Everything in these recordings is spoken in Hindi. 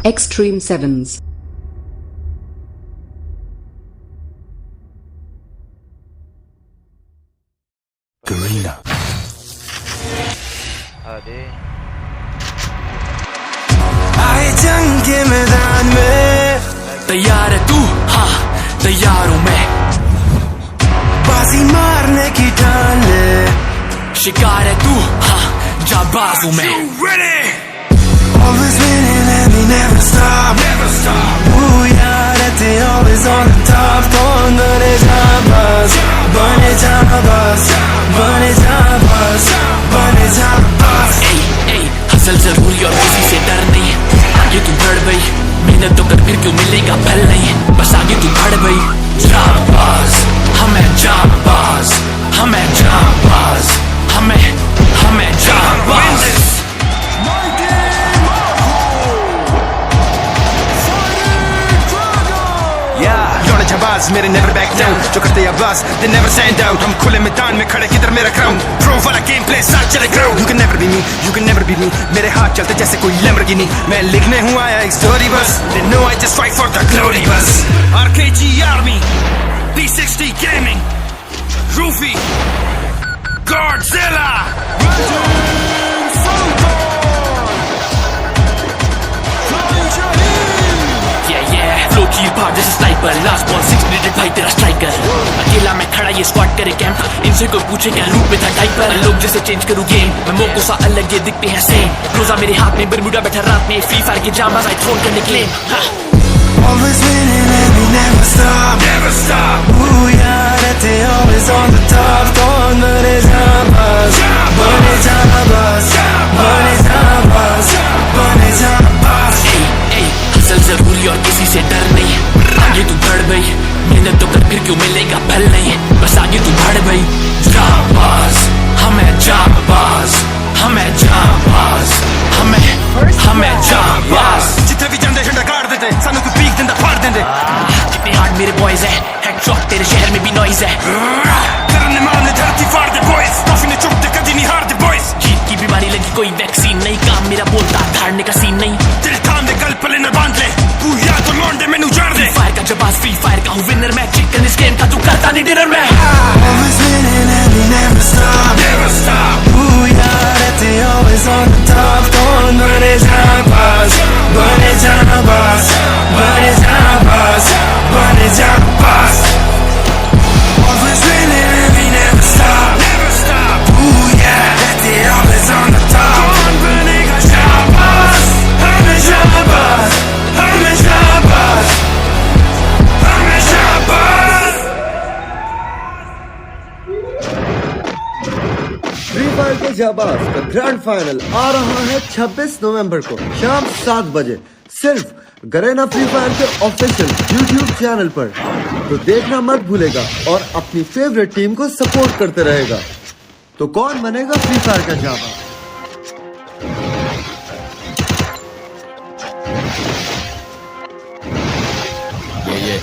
Extreme Sevens. Garena. आए जंग के मैदान में, तैयार है तू? हाँ तैयार हूँ मैं। बाजी मारने की ठान ले, शिकार है तू? हाँ जाबाज हूँ मैं। always winning and we never stop. Ooh yeah, that they always on the top. कौन बने जाबाज, बने जाबाज, बने जाबाज, बने जाबाज। हसल जरूरी और किसी से डर नहीं, आगे तू बढ़ गई, मेहनत तो कर फिर क्यों मिलेगा फल नहीं, बस आगे तू बढ़ गई। जाबाज हमें जाबाज, हमें जाबाज, हमें जाबाज। जाबाज मेरे never back down, जो करते हैं आवाज they never stand out। हम खुले मैदान में खड़े किधर मेरा crown, pro वाला गेम प्ले साथ चले grow। You can never be me, you can never be me, मेरे हाथ चलते जैसे कोई Lamborghini। मैं लिखने हूँ आया एक स्टोरी बस, they know I just fight for the glory बस। RKG Army, D60 Gaming, Roofy, Godzilla, flow की पार जैसे स्नाइपर, लास्ट बॉल 6 मिनट भाई तेरा स्ट्राइकर। अकेला मैं खड़ा ये स्क्वाड करे कैंप, इनसे कोई पूछे क्या रूप में था टाइपर। लोग जैसे चेंज करूँ गेम, मैं मोको सा अलग ये दिखते हैं सेम। रोजा मेरे हाथ में बरमूडा बैठा रात में, फ्री फायर के जामाज आई थ्रोन करने claim. Always winning and we never stop, never stop. Ooh yeah, that they always on the top. कौन बने जाबाज, बने जाबाज, बने जाबाज, बने जाबाज। हसल जरूरी और किसी से डर नहीं, आगे तू बढ़ गई, मेहनत तो कर फिर क्यों मिलेगा फल नहीं, बस आगे तू बढ़ गई। जाबाज हमें जाबाज, हमें जाबाज, हमें जाबाज। जिथे भी जांदे झंडा गाड़ देते, सानू तू पीक दिंदा फाड़ देंदे। कितने हार्ड मेरे बॉयज है, हेडशॉट तेरे शहर में भी नॉइज है। करने मारने धरती फाड़ दे बॉयज, टॉफी ने चुपते कदी नहीं हार दे बॉयज। जीत की बीमारी लगी कोई वैक्सीन नहीं, काम मेरा बोलता धारने का सीन नहीं। दिल थाम दे कल पले न बांध ले, तू या तो लौंड दे मैनू जाड़ दे। फायर का जबाज फ्री फायर का हूँ विनर मैं, चिकन इस गेम का तू करता नहीं डिनर मैं। Always winning and we never stop, never stop. Ooh yeah, that they always on the top. कौन बने जाबाज, बने जाबाज, बने जाबाज, बने जाबाज। Always winning and we never stop, never stop. Ooh yeah, that they always on the top. कौन बनेगा जाबाज, हमें जाबाज, हमें जाबाज, हमें जाबाज। फ्री फायर के जाबाज का ग्रैंड फाइनल आ रहा है 26 नवंबर को शाम 7 बजे सिर्फ गरेना फ्री फायर के ऑफिशियल YouTube चैनल पर। तो देखना मत भूलेगा और अपनी फेवरेट टीम को सपोर्ट करते रहेगा। तो कौन बनेगा फ्री फायर का जाबाज? ये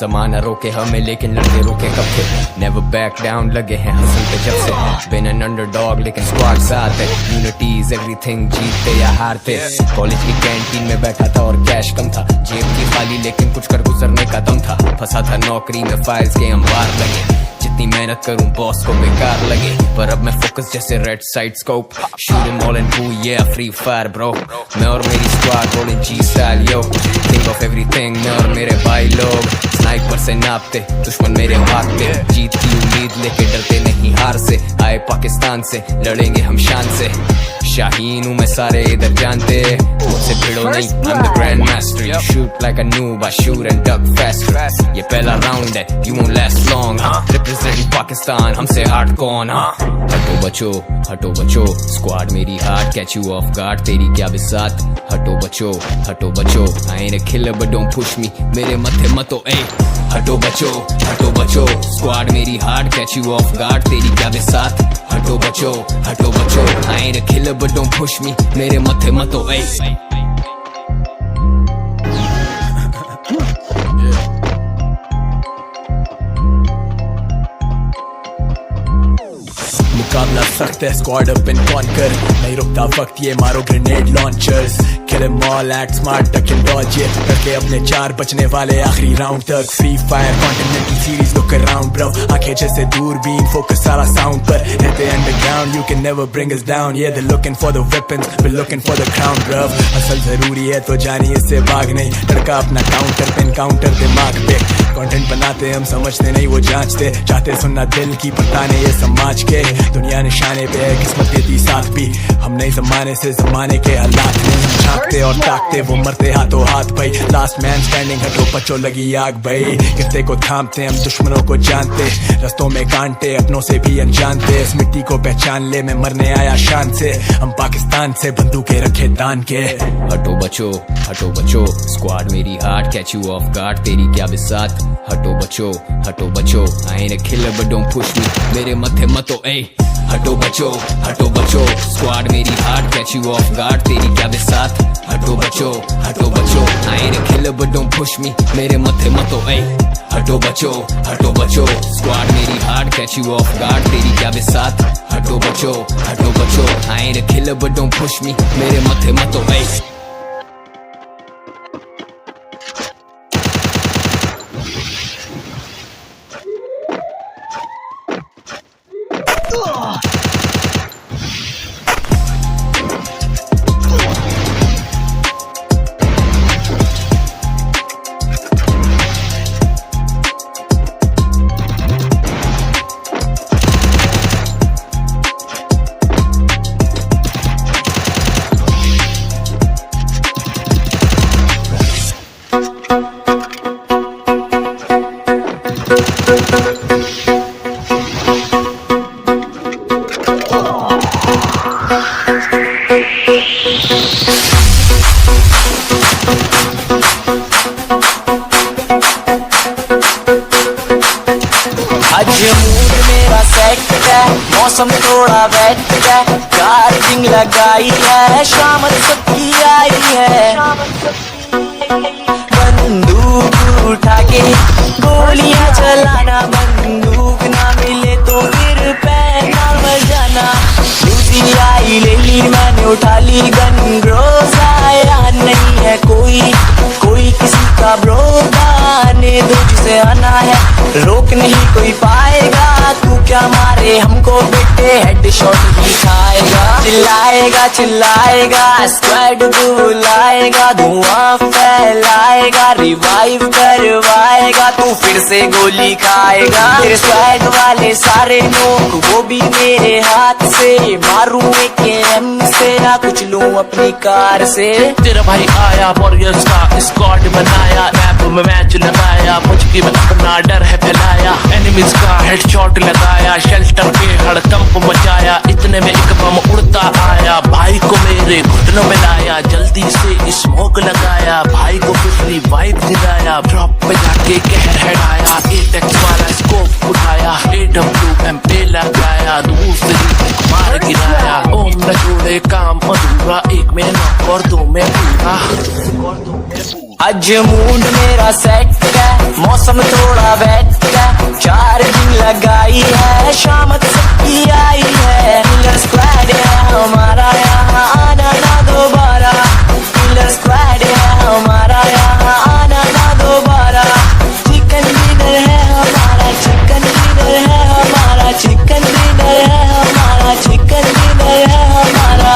ज़माना रोके हमें लेकिन लड़के रोके कब थे। नेवर बैक डाउन लगे हैं हसल पे जब से। बिन एन अंडरडॉग लेकिन स्क्वाड साथ है। यूनिटी इज एवरीथिंग, जीतते या हारते। कॉलेज की कैंटीन में बैठा था और कैश कम था, जेब की खाली लेकिन कुछ कर गुजरने का दम था। फंसा था नौकरी में फाइल्स के अंबार लगे, जितनी मेहनत करूं बॉस को बेकार लगे। पर अब मैं फोकस जैसे red side scope, shooting all and boo ये फ्री फायर ब्रो। मैं और मेरी squad rolling G style yo, think of everything. मैं और मेरे भाई लोग स्नाइपर से नापते, दुश्मन मेरे भागते। जीत की उम्मीद लेके डरते नहीं हार से, आए पाकिस्तान से लड़ेंगे हम शान से। शाहीन हूँ मैं सारे इधर जानते, मुझसे भिड़ो नहीं, I'm the grand master. You shoot like a noob, I shoot and duck faster. ये पहला राउंड है, you won't last long. Representing Pakistan, हमसे हार्ड कौन? हटो बचो, स्क्वाड मेरी hard, catch you off guard, तेरी क्या बिसात। हटो बचो, I ain't a killer but don't push me, मेरे मथे मतो ए। हटो बचो, स्क्वाड मेरी hard, catch you off guard, तेरी क्या बिसात। हटो बचो, I ain't a killer but don't push me, मेरे मथे मतो ए। मुकाबला सख्त है, स्क्वाड अप एंड कॉन्कर, नहीं रुकता वक्त, ये मारो grenade launchers. Kill 'em all, act smart, duck and dodge, yeah. करके अपने 4 बचने वाले आखिरी राउंड तक. Free fire continental series, look around bro. आंखें जैसे दूरबीन, focus सारा sound पर. रहते underground, you can never bring us down. Yeah, they're looking for the weapons, we're looking for the crown bro. असल जरूरी है तो जानिए इससे भाग नहीं. लड़का अपना काउंटर पे encounter दिमाग पे. कंटेंट बनाते हम समझते नहीं वो जांचते. चाहते सुनना दिल की पता नहीं ये समाज के. दुनिया निशाने पे है किस्मत देती साथ भी. हम नहीं जमाने से जमाने के हालात नहीं. हम झांकते और ताकते वो मरते हाथों हाथ भाई. लास्ट मैन स्टैंडिंग हटो बच्चों लगी आग भाई. किस्ते को थामते हम दुश्मनों को जानते. रस्तों में कांटे अपनों से भी अनजानते. इस मिट्टी को पहचान ले मैं मरने आया शान से. हम पाकिस्तान से बंदूकें रखे तान के. हटो बचो स्क्वाड मेरी heart catch you of guard तेरी क्या बिसात. हटो बचो I am a killer but don't push me मेरे मथे मतो ए. हटो बचो स्क्वाड मेरी heart catch you of guard तेरी क्या बिसात. हटो बचो I am a killer but don't push me मेरे मथे मतो ए. हटो बचो स्क्वाड मेरी heart catch you of guard तेरी क्या बिसात. हटो बचो I am a killer but don't push me मेरे मथे मतो ए. आज मूड मेरा सेट है, मौसम थोड़ा वेट है. चार्जिंग लगाई है, शाम सबकी आई है. बंदूक उठा के गोलियां चलाना. बंदूक ना मिले तो फिर पहना बजाना. दूसरी आई ले ली मैंने उठा ली गन. रोज आया नहीं है कोई किसी का ब्रो. आने दो जिसे आना है, रोक नहीं कोई पाएगा. तू क्या मारे हमको बेटे, हेडशॉट ही खाएगा. चिल्लाएगा स्क्वाड बुलाएगा. धुआं फैलाएगा, रिवाइव करवाएगा. तू फिर से गोली खाएगा. तेरे स्क्वाड वाले सारे लोग वो भी मेरे हाथ से. मारूं एक एम से या कुछ लूं अपनी कार से. तेरा भाई आया वॉरियर्स का स्क्वाड बनाया. मैप में मैच लगाया, मुझकी में अपना डर है फैलाया. एनिमीज का हेडशॉट लगाया, शेल्टर पे हड़कंप मचाया. इतने में एक बम उड़ता आया, भाई को मेरे घुटनों में लाया. जल्दी से स्मोक लगाया, भाई को पिछली वाइब दिलाया. ड्रॉप पे जाके कहर हेडाया. 8x वाला स्कोप उठाया, AWM पे लगाया. दूर से मार गिराया. ओम न छोड़े काम अधूरा, एक में नॉक और 2 में पूरा. आज मूड मेरा सेट है, मौसम थोड़ा वेट है. चार्जिंग लगाई है, शाम सबकी आई है. किलर स्क्वाड है हमारा, यहाँ आना ना दोबारा. किलर स्क्वाड है हमारा, यहाँ आना ना दोबारा. चिकन डिनर है हमारा, चिकन डिनर है हमारा. चिकन डिनर है हमारा, चिकन डिनर है हमारा.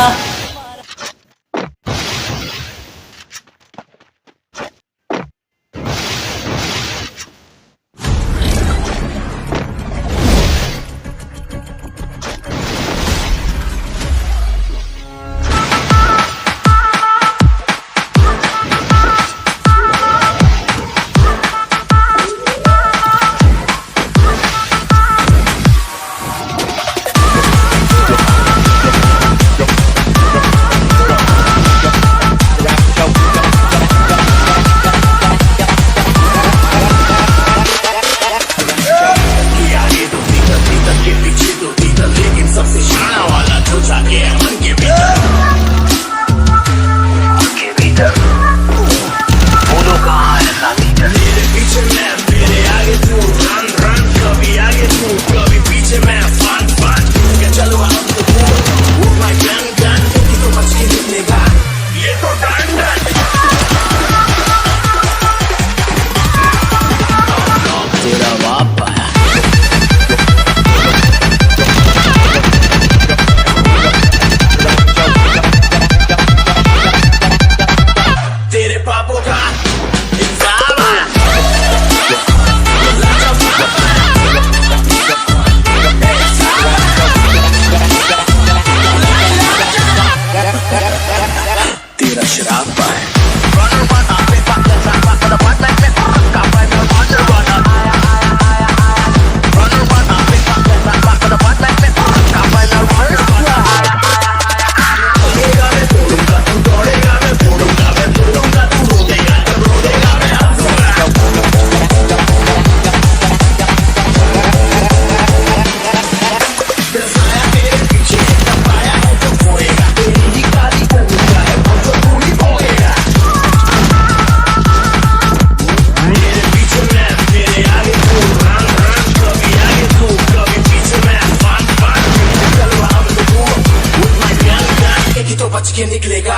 बच के निकलेगा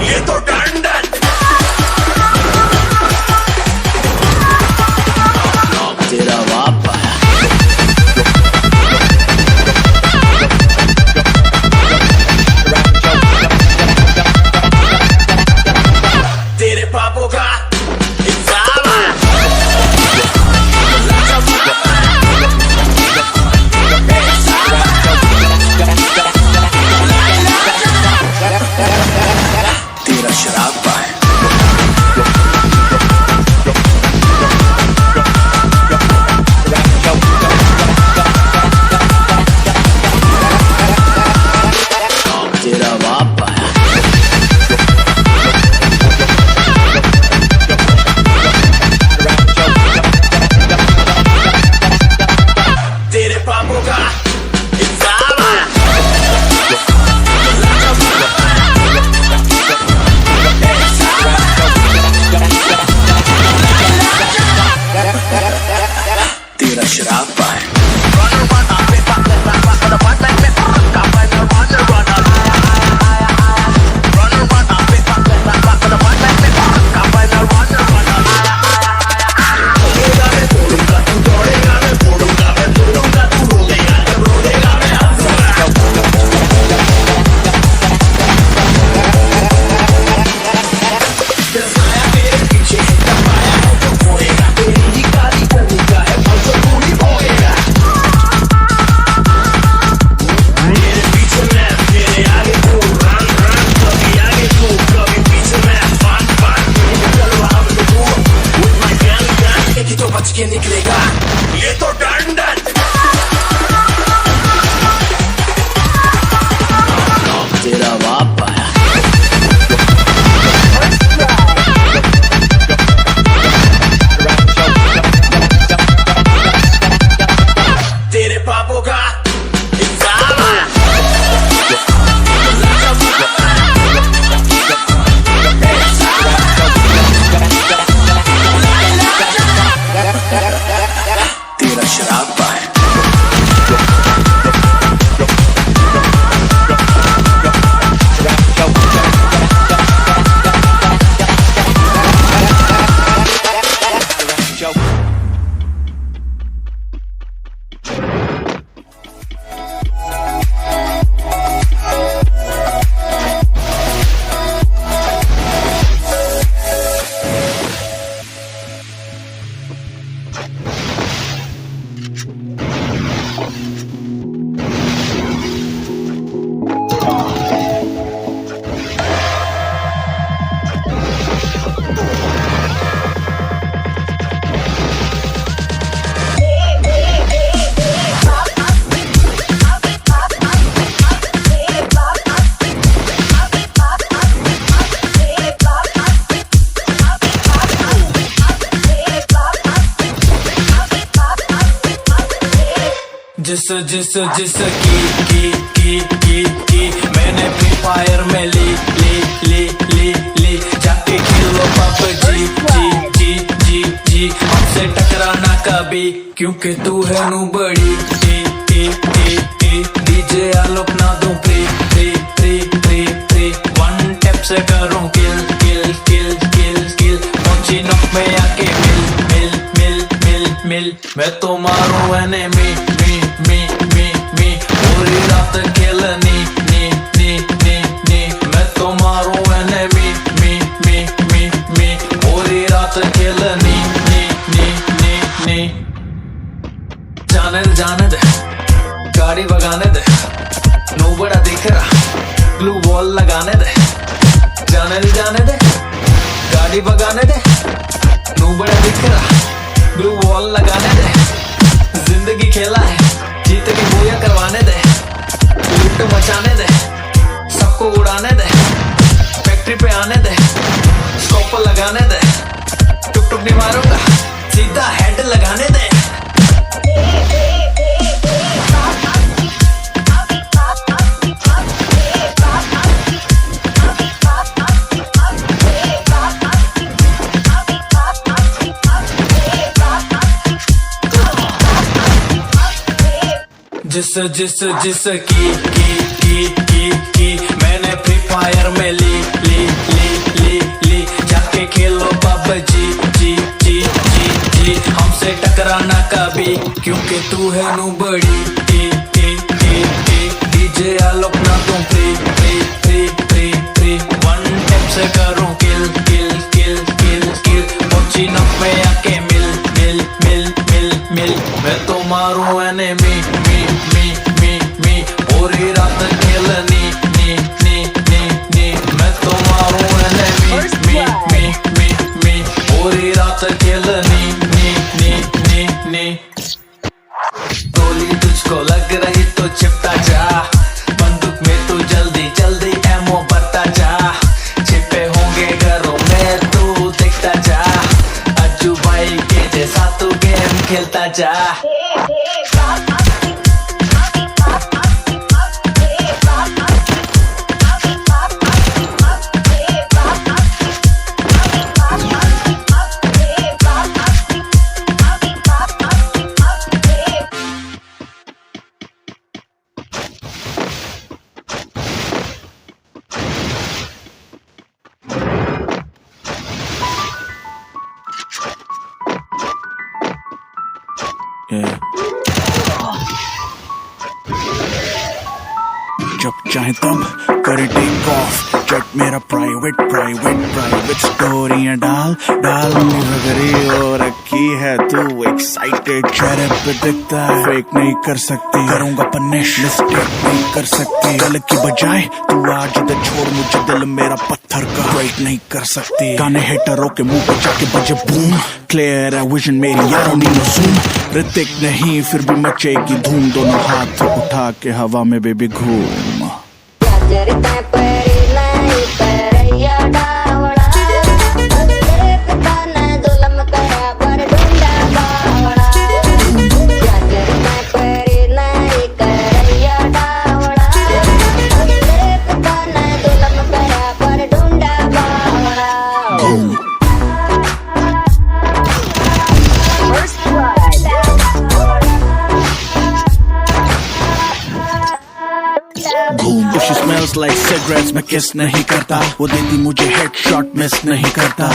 ये तो डंडन। तेरा बाप आया तेरे पापों का इंसान आया। तेरा शराब पाए तेरा बाप आया तेरे पापों का इंसान आया। तेरा शराब पाए बच के निकलेगा ये तो डंडन। तेरा बाप आया तेरे पापों का इंसान आया। तेरा शराब पाए जिस की मैंने फ्री फायर में ली जाके खेलो पबजी जी हमसे टकराना कभी क्योंकि तू है नू बड़ी डीजे आलोक ना दूं फ्री वन टैप से करूं किल पहुंची नॉक में आके मिल मैं तो मारूं एनिमी पूरी रात खेलनी मैं तो मारूं एनिमी पूरी रात खेलनी जाने दे गाड़ी भगाने दे नो बड़ा दिख रहा ग्लू वॉल लगाने दे जाने दे गाड़ी भगाने दे नो बड़ा दिख रहा ग्लू वॉल लगाने दे जिंदगी खेला है जीत की बोया करवाने दे लूट मचाने दे सबको उड़ाने दे फैक्ट्री पे आने दे स्कोप लगाने दे टुक नहीं मारूंगा सीधा हेड लगाने दे। जिस की मैंने फ्री फायर में ली जाके खेलो पबजी जी हमसे टकराना कभी क्योंकि तू है नू बड़ी डीजे आलोक ना तुम फ्री वन टैप से करूं किल पहुंची नब्बे आके मिल मैं तो मारूं एनिमी मी पूरी रात खेलनी नी मैं तो मारूं एनिमी मी पूरी रात खेलनी नी गोली तुझको लग रही तो चिपटा जा बंदूक में तू जल्दी एमो भरता जा छिपे होंगे घरों में तू देखता जा अज्जू भाई के जैसा तू गेम खेलता जा जब चाहे तब करे टेक ऑफ चेक मेरा प्राइवेट स्टोरियां डाल मेरी हो रखी है तू एक्साइटेड चेहरे पे दिखता है फेक नहीं कर सकती करूंगा पनिश मिस्टेक नहीं कर सकती गल की बजाय तू आज तो छोड़ मुझे दिल मेरा पत्थर का ब्रेक नहीं कर सकती गाने हेटरों के मुंह पे जाके बजे बूम क्लियर है विजन मेरी यारों नीनो जूम ऋतिक नहीं फिर भी मचेगी धूम दोनों हाथ उठा के हवा में बेबी घूम She smells like cigarettes मैं किस नहीं करता वो देती मुझे हेडशॉट मिस नहीं करता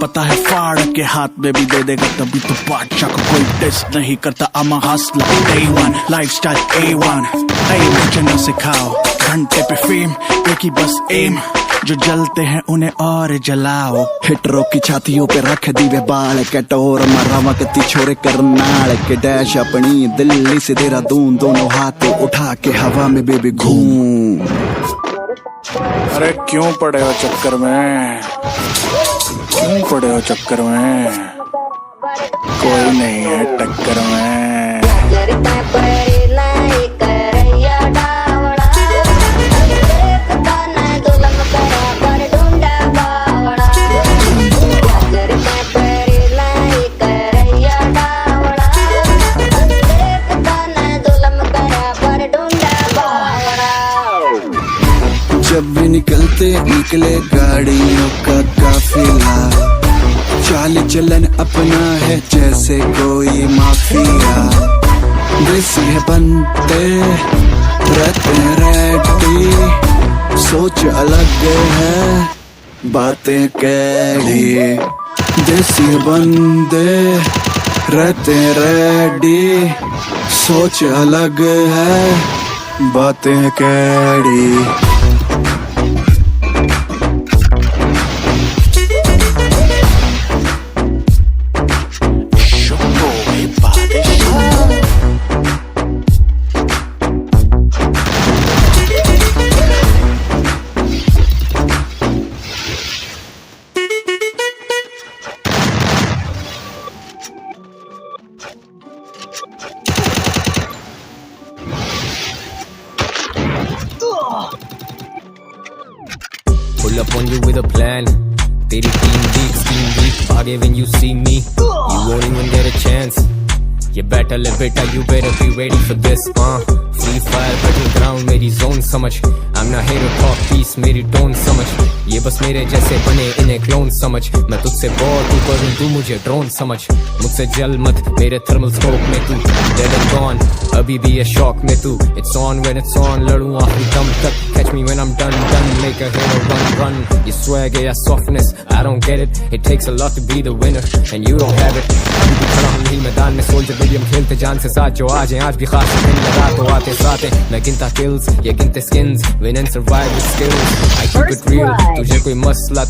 पता है फाड़ के हाथ में भी दे देगा तभी तो बादशाह को कोई टेस्ट नहीं करता I'm a hustler A1 lifestyle A1 मुझे न सिखाओ घंटे पे फेम एक ही बस एम जो जलते हैं उन्हें और जलाओ हिटरों की छातियों पे रख दीवे बाल कटोर मरावा कती छोरे करनाल के डैश अपनी दिल्ली से देहरादून दोनों हाथ उठा के हवा में बेबी घूम अरे क्यों पड़े हो चक्कर में कोई नहीं है टक्कर में जब भी निकले गाड़ियों का काफिला चाल चलन अपना है जैसे कोई माफिया देसी है बनते रहते रेडी सोच अलग है बातें कैडी देसी बंदे रहते रेडी सोच अलग है बातें कैडी Pull up on you with a plan. Teri team weak, bhage when you see me. You won't even get a chance. You better live it, you better be ready for this. Free fire battleground, meri zone samajh. I'm not here to talk peace, मेरी टोन समझ, ये बस मेरे जैसे बने इन्हें क्लोन समझ, मैं तुझसे बहुत ऊपर हूँ तू मुझे ड्रोन समझ, मुझसे जल मत मेरे थर्मल स्कोप में तू, dead and gone अभी भी ये शौक में तू, it's on when it's on, लड़ूं आखिरी दम तक, catch me when I'm done, make a hero run, ये swag या softness, I don't get it, it takes a lot to be the winner, and you don't have it, अभी भी खड़ा हूँ नील मैदान में, सोल्जर विलियम खेलते जान से साथ, जो आज हैं आज भी खास दिन लगा तो आते साथ हैं, मैं गिनता kills, ये गिनते skins, win and survive with skills, I keep it real, तुझे कोई मसला